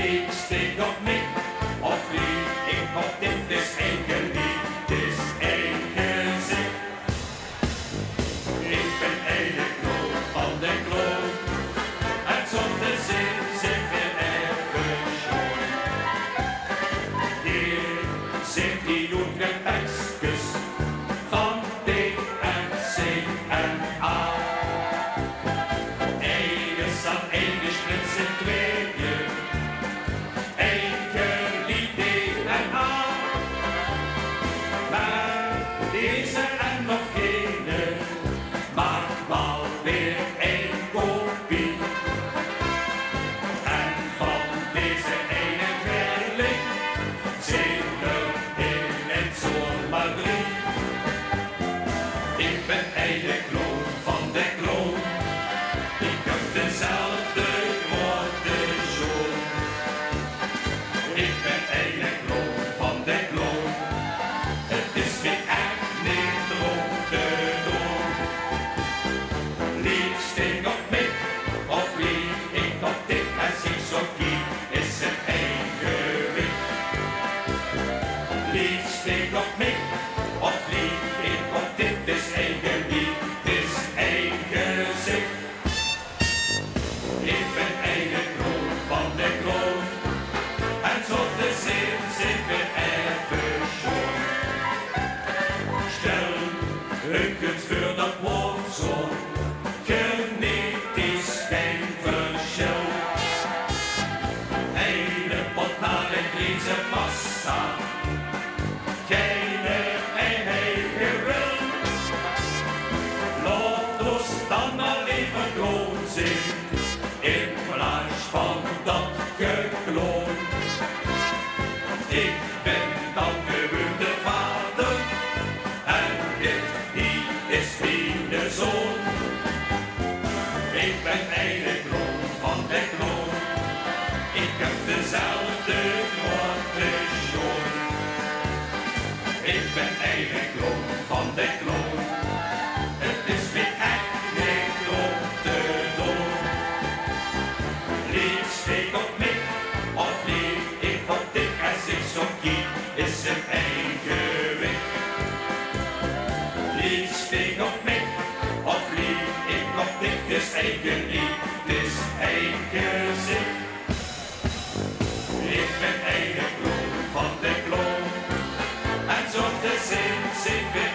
Lieg op mij, of vlieg ik op dit is één geliefd, het is één gezicht. Ik ben ene kloon van de kloon, en zonder zin zit weer even schoon. Hier zit die Utrecht tekstjes van D en C en A. Ene zat ene splitsen tweeën, één geliefd D en A. Maar deze en nog gene maakt wel weer één kopie. En van deze ene tweeling zijn er in het zomaar drie. Ik ben ene kloon van de kloon, ik heb dezelfde grote zoon. Ik ben ene kloon van de kloon, het is weer echt niet droog te doen. Lieg sting op mij, of vlieg ik op dit en zie zo kiek, is het één gewicht. Lieg sting op mij, of vlieg ik op dit is één geliefd, het is één gezicht. Ik ben ene kloon van de kloon, en zonder zin zit weer even schoon. Stel, u kunt voor dat woord zo, geniet is geen verschil. Ene pot naar de Griekse massa, geen eigen wil. Laat ons dan maar even kloon zijn, in plaats van dat gekloon. Ik ben dan gewoon de vader, en dit hier is mijn zoon. Ik ben ene kloon van de kloon, ik heb dezelfde grote zoon. Ik ben ene kloon van de kloon, het is weer echt niet droog te doen. Lieg steek op mij, of vlieg ik op dit en zich zo kiek, is het één gewicht. Lieg steek op mij, of vlieg ik op dit is één geliefd, het is één gezicht. Ik ben ene kloon van de kloon, en zonder zin zit weer